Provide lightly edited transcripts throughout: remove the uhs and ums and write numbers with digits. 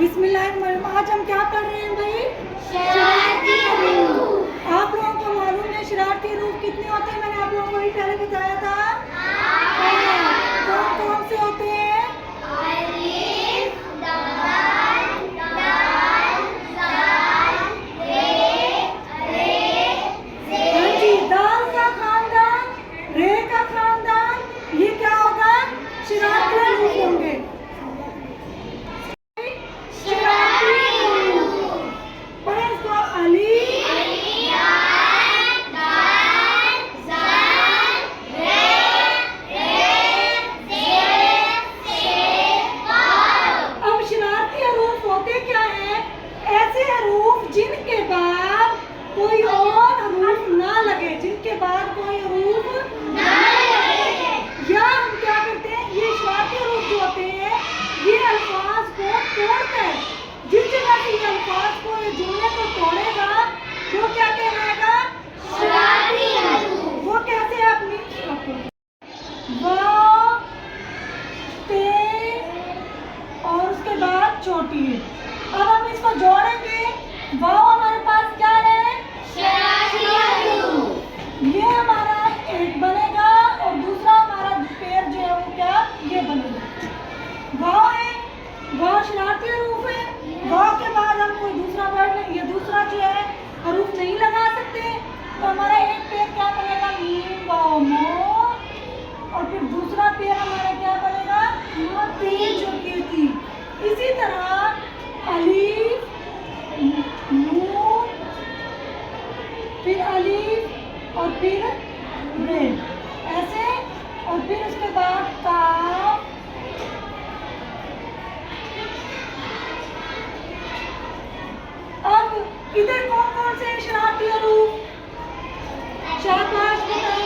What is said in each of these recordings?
बिस्मिल्लाहिर्रहमानिर्रहीम। आज हम क्या पढ़ रहे हैं भाई? शरारती हरूफ। आप लोगों को मालूम है शरारती हरूफ कितने होते हैं? मैंने आप लोगों को ही पहले बताया था। कौन कौन से होते हैं? अलिफ, दाल, दाल, जाल, रे, से। हाँ जी, दाल का खानदान, रे का खानदान, ये क्या होगा? शरारती हरूफ होंगे। जिनके बाद कोई और हरूफ ना लगे, जिनके बाद कोई हरूफ ना लगे, या हम क्या करते हैं, ये शरारती हरूफ जो होते हैं ये अल्फाज को तोड़कर, जिस जगह से ये अल्फाज को, ये जुमले को तोड़ेगा वो क्या कहलाएगा? शरारती हरूफ। वो कैसे? अपनी वाव, ते और उसके बाद छोटी है। अब हम इसको जोड़ेंगे। वाव हमारे पास क्या है? शरारती हरूफ। ये हमारा एक बनेगा और दूसरा हमारा पेड़ जो है वो क्या? ये बनेगा। वाव है, वाव शरारती हरूफ है। वाव के बाद हम कोई दूसरा वर्ड, ये दूसरा जो है हरूफ नहीं लगा सकते, तो हमारा एक पेड़ क्या बनेगा? मीम, वाव, मो। और फिर दूसरा पेड़ हमारा क्या बनेगा? मोती, जो कीर्ति। इसी तरह अलीफ, नून, फिर अलीफ और फिर रे, ऐसे। और फिर उसके बाद काफ, अब इधर कौन कौन से शरारती हरूफ? शाबाश बताओ।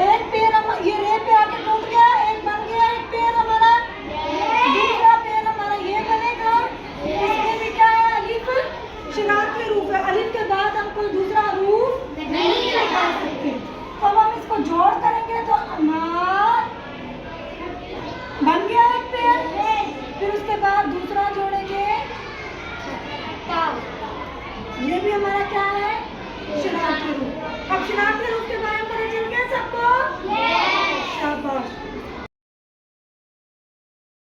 एक पेड़ ये रे पे आके टूट गया, एक बन गया एक पेड़ हमारा। दूसरा पेड़ हमारा ये बनेगा, इसमें भी क्या है? अलिफ शरारती हरूफ है। अलिफ के बाद हम कोई दूसरा हरूफ नहीं लगा सकते। तो अब हम इसको जोड़ करेंगे तो अनार बन गया एक पेड़। फिर उसके बाद दूसरा जो